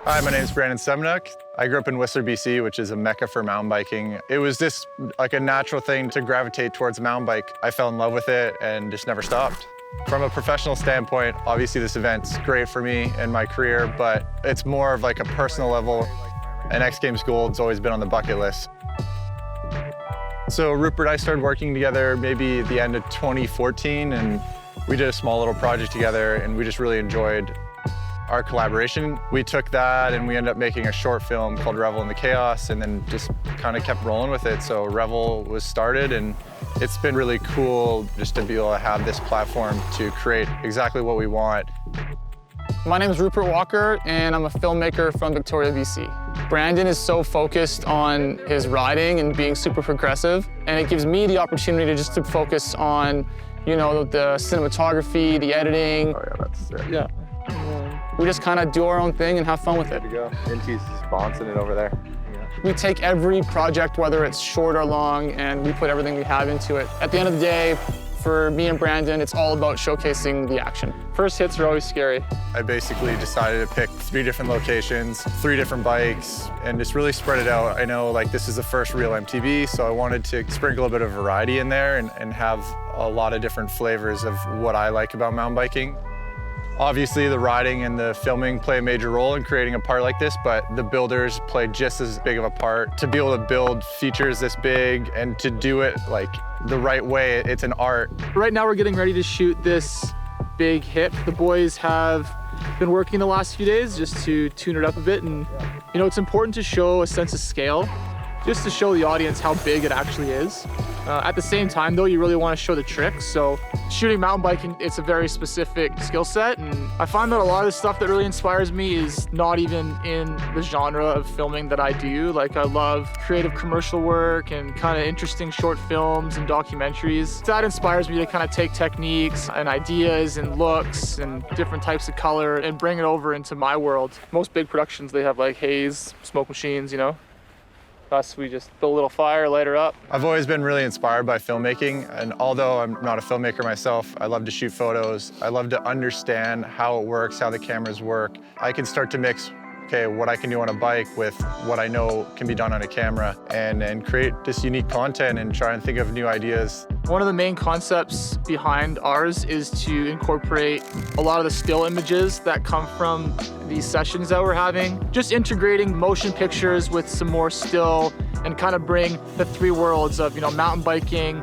Hi, my name is Brandon Semenuk. I grew up in Whistler, BC, which is a mecca for mountain biking. It was just like a natural thing to gravitate towards a mountain bike. I fell in love with it and just never stopped. From a professional standpoint, obviously this event's great for me and my career, but it's more of like a personal level. And XGames Gold's always been on the bucket list. So Rupert and I started working together maybe at the end of 2014, and we did a small little project together, and we just really enjoyed our collaboration. We took that and we ended up making a short film called Revel in the Chaos, and then just kind of kept rolling with it. So Revel was started, and it's been really cool just to be able to have this platform to create exactly what we want. My name is Rupert Walker, and I'm a filmmaker from Victoria, BC. Brandon is so focused on his riding and being super progressive, and it gives me the opportunity to just to focus on, you know, the cinematography, the editing. Oh yeah, that's sick. Yeah. We just kind of do our own thing and have fun with it. There you go. NT's sponsoring it over there. Yeah. We take every project, whether it's short or long, and we put everything we have into it. At the end of the day, for me and Brandon, it's all about showcasing the action. First hits are always scary. I basically decided to pick 3 different locations, 3 different bikes, and just really spread it out. I know like this is the first real MTB, so I wanted to sprinkle a bit of variety in there and have a lot of different flavors of what I like about mountain biking. Obviously, the riding and the filming play a major role in creating a part like this, but the builders play just as big of a part. To be able to build features this big and to do it like the right way, it's an art. Right now we're getting ready to shoot this big hit. The boys have been working the last few days just to tune it up a bit, and you know, it's important to show a sense of scale, just to show the audience how big it actually is. At the same time though, you really want to show the tricks. So shooting mountain biking, it's a very specific skill set, and I find that a lot of the stuff that really inspires me is not even in the genre of filming that I do. Like, I love creative commercial work and kind of interesting short films and documentaries. That inspires me to kind of take techniques and ideas and looks and different types of color and bring it over into my world. Most big productions, they have like haze, smoke machines, you know. Us, we just build a little fire, light her up. I've always been really inspired by filmmaking, and although I'm not a filmmaker myself, I love to shoot photos. I love to understand how it works, how the cameras work. I can start to mix, okay, what I can do on a bike with what I know can be done on a camera, and create this unique content and try and think of new ideas. One of the main concepts behind ours is to incorporate a lot of the still images that come from these sessions that we're having. Just integrating motion pictures with some more still and kind of bring the 3 worlds of, you know, mountain biking,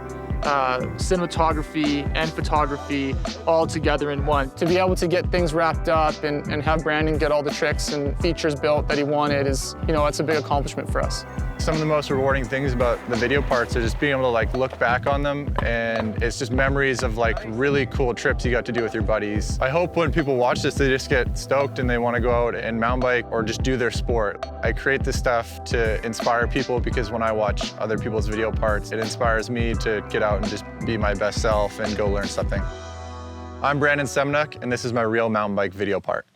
cinematography and photography all together in one. To be able to get things wrapped up and have Brandon get all the tricks and features built that he wanted is, you know, it's a big accomplishment for us. Some of the most rewarding things about the video parts are just being able to like look back on them, and it's just memories of like really cool trips you got to do with your buddies. I hope when people watch this, they just get stoked and they want to go out and mountain bike or just do their sport. I create this stuff to inspire people because when I watch other people's video parts, it inspires me to get out and just be my best self and go learn something. I'm Brandon Semenuk, and this is my real mountain bike video part.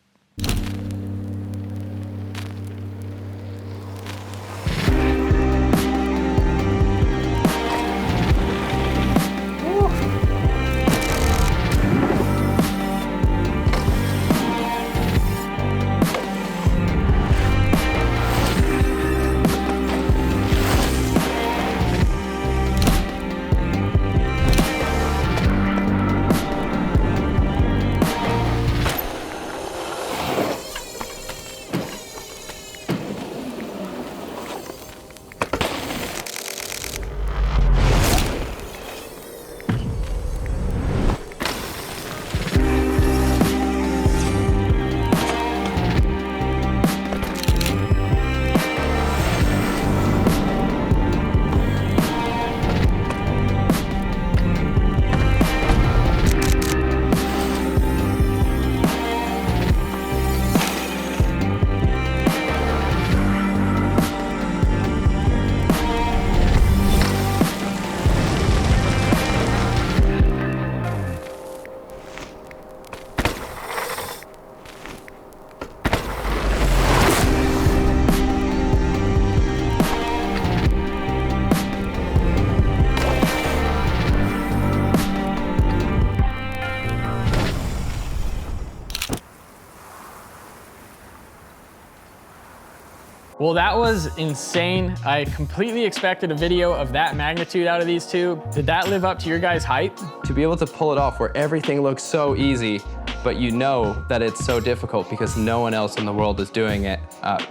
Well, that was insane. I completely expected a video of that magnitude out of these two. Did that live up to your guys' hype? To be able to pull it off where everything looks so easy, but you know that it's so difficult because no one else in the world is doing it.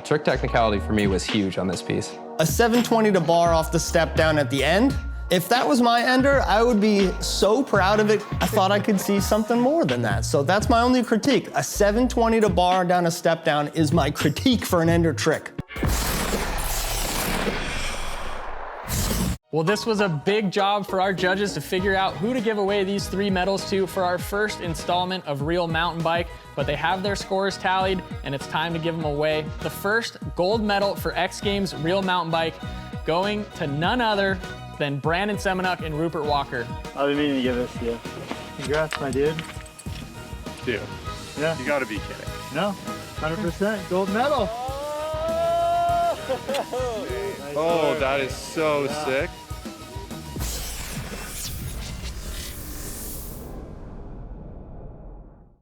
Trick technicality for me was huge on this piece. A 720 to bar off the step down at the end. If that was my ender, I would be so proud of it. I thought I could see something more than that. So that's my only critique. A 720 to bar down a step down is my critique for an ender trick. Well, this was a big job for our judges to figure out who to give away these 3 medals to for our first installment of Real Mountain Bike, but they have their scores tallied and it's time to give them away. The first gold medal for X Games Real Mountain Bike going to none other than Brandon Semenuk and Rupert Walker. I've been meaning to give this to you. Congrats, my dude. Dude, Yeah. you gotta be kidding. No, 100% gold medal. Oh, that is so sick.